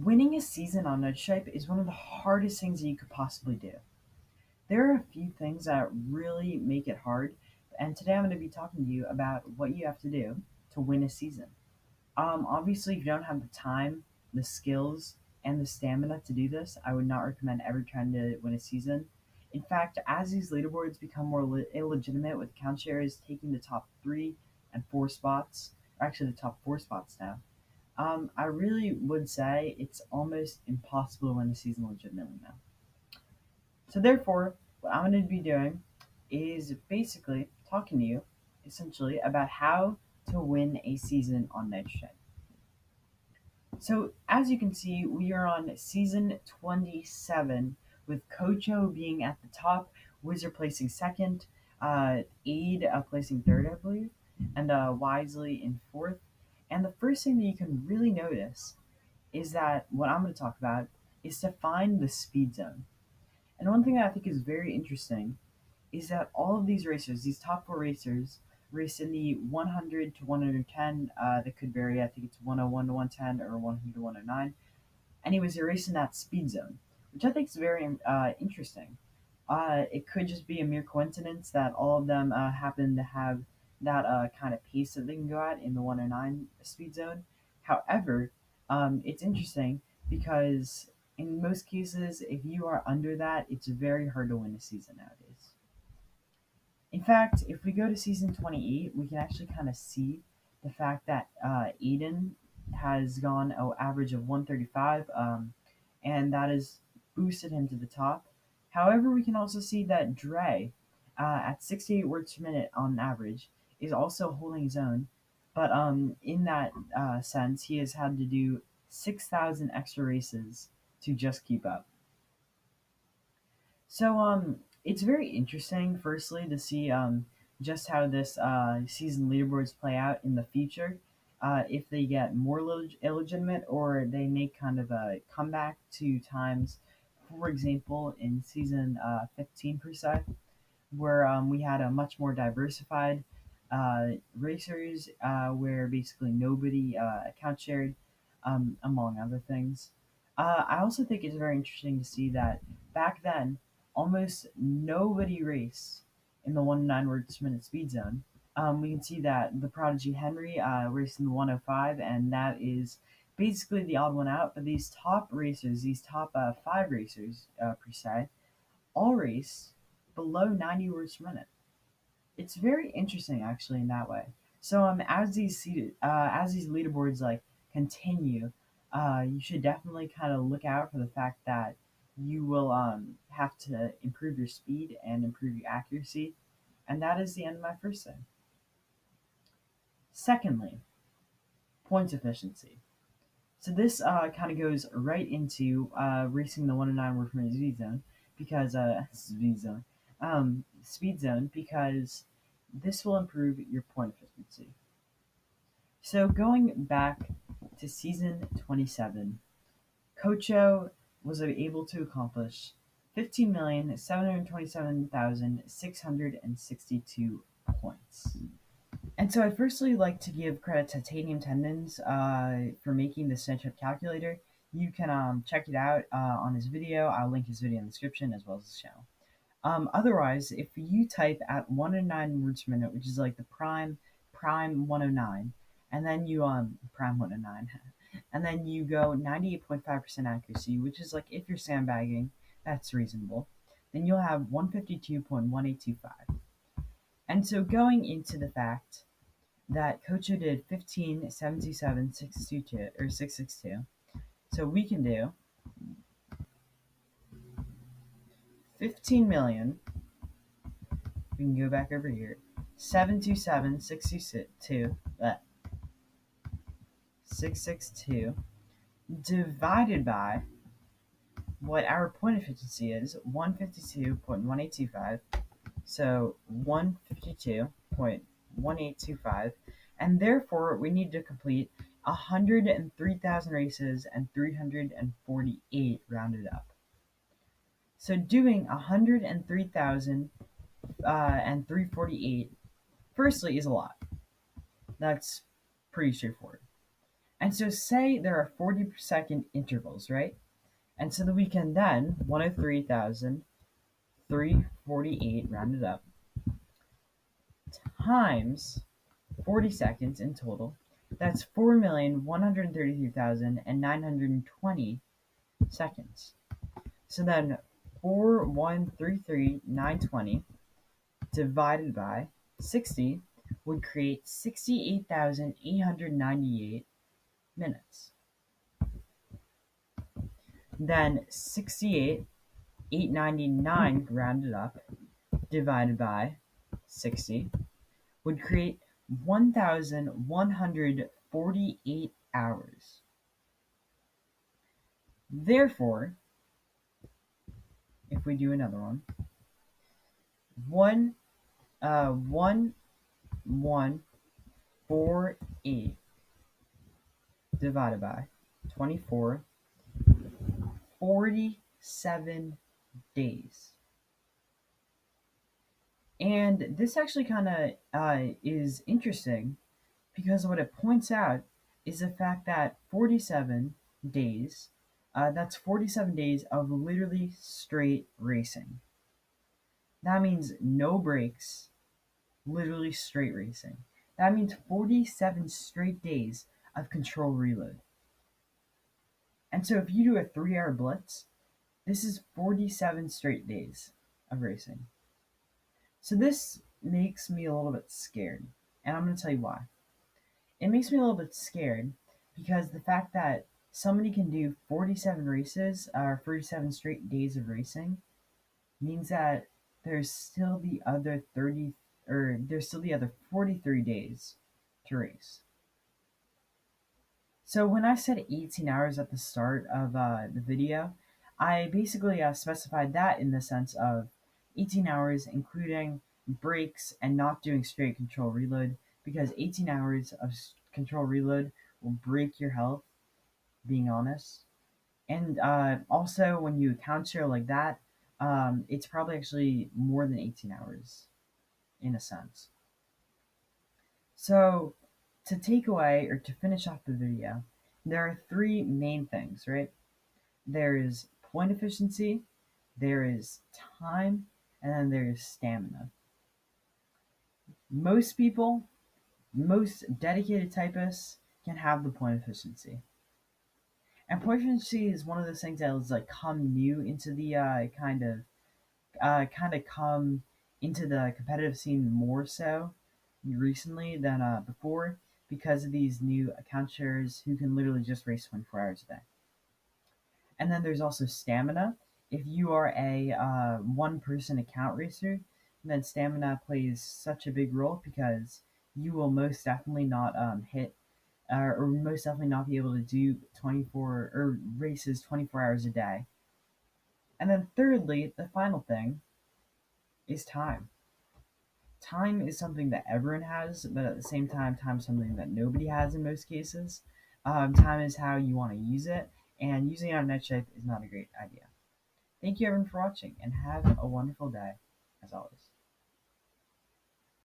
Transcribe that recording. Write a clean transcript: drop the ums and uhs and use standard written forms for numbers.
Winning a season on Nightstripe is one of the hardest things that you could possibly do. There are a few things that really make it hard, and today I'm going to be talking to you about what you have to do to win a season. Obviously, if you don't have the time, the skills, and the stamina to do this, I would not recommend ever trying to win a season. In fact, as these leaderboards become more illegitimate, with account shares taking the top 3 and 4 spots, or actually the top 4 spots now, I really would say it's almost impossible to win the season legitimately now. So therefore, what I'm going to be doing is basically talking to you, essentially, about how to win a season on Nitro. So as you can see, we are on season 27, with Kocho being at the top, Wizard placing second, Aid placing third, I believe, and Wisely in fourth. And the first thing that you can really notice is that what I'm going to talk about is to find the speed zone. And one thing that I think is very interesting is that all of these racers, these top four racers, race in the 100 to 110. That could vary. I think it's 101 to 110 or 100 to 109. Anyways, they're racing that speed zone, which I think is very interesting. It could just be a mere coincidence that all of them happen to have that kind of pace that they can go at in the 109 speed zone. However, it's interesting because in most cases, if you are under that, it's very hard to win a season nowadays. In fact, if we go to season 28, we can actually kind of see the fact that Aiden has gone an average of 135, and that has boosted him to the top. However, we can also see that Dre, at 68 words per minute on average, is also holding his own. But in that sense, he has had to do 6,000 extra races to just keep up. So it's very interesting, firstly, to see just how this season leaderboards play out in the future. If they get more illegitimate or they make kind of a comeback to times, for example, in season 15 per se, where we had a much more diversified racers, where basically nobody account shared, among other things. I also think it's very interesting to see that back then, almost nobody raced in the 109 words per minute speed zone. We can see that the Prodigy Henry raced in the 105, and that is basically the odd one out. But these top racers, these top 5 racers per se, all race below 90 words per minute. It's very interesting actually in that way. So as these leaderboards like continue, you should definitely kind of look out for the fact that you will have to improve your speed and improve your accuracy, and that is the end of my first thing. Secondly, points efficiency. So this kind of goes right into racing the 109 word per minute speed zone because speed zone because this will improve your point efficiency. So going back to season 27, Kocho was able to accomplish 15,727,662 points. And so I'd firstly like to give credit to Titanium Tendons for making this Snapchat calculator. You can check it out on his video. I'll link his video in the description as well as his channel. Otherwise, if you type at 109 words per minute, which is like the prime 109, and then you prime 109, and then you go 98.5% accuracy, which is like if you're sandbagging, that's reasonable. Then you'll have 152.1825. And so going into the fact that Kocho did 15,727,622 or 662, so we can do 15 million. We can go back over here. 727,662 662 divided by what our point efficiency is, 152.1825. So 152.1825, and therefore we need to complete 103,000 races and 348 rounded up. So doing 103,000 and 348 firstly is a lot. That's pretty straightforward. And so say there are 40-second intervals, right? And so that we can then 103,348 rounded up times 40 seconds in total. That's 4,133,920 seconds. So then 4,133,920 divided by 60 would create 68,898 minutes. Then 68,899 rounded up divided by 60 would create 1,148 hours. Therefore, if we do another one, 1,148 divided by 24, 47 days. And this actually kind of is interesting because what it points out is the fact that 47 days, that's 47 days of literally straight racing. That means no breaks, literally straight racing. That means 47 straight days of control reload. And so if you do a 3-hour blitz, this is 47 straight days of racing. So this makes me a little bit scared, and I'm going to tell you why. It makes me a little bit scared because the fact that somebody can do 47 races or 47 straight days of racing means that there's still the other 43 days to race. So when I said 18 hours at the start of the video, I basically specified that in the sense of 18 hours including breaks and not doing straight control reload, because 18 hours of control reload will break your health, being honest. And also when you counter like that, it's probably actually more than 18 hours in a sense. So to take away or to finish off the video, there are 3 main things, right? There is point efficiency, there is time, and then there is stamina. Most people, most dedicated typists can have the point efficiency. And point efficiency is one of those things that has like come new into the kind of come into the competitive scene more so recently than before, because of these new account shares who can literally just race 24 hours a day. And then there's also stamina. If you are a one-person account racer, then stamina plays such a big role because you will most definitely not hit or most definitely not be able to do 24 or races 24 hours a day. And then thirdly, the final thing is time. Time is something that everyone has, but at the same time, time is something that nobody has in most cases. Time is how you want to use it, and using it on NetShape is not a great idea. Thank you everyone for watching, and have a wonderful day, as always.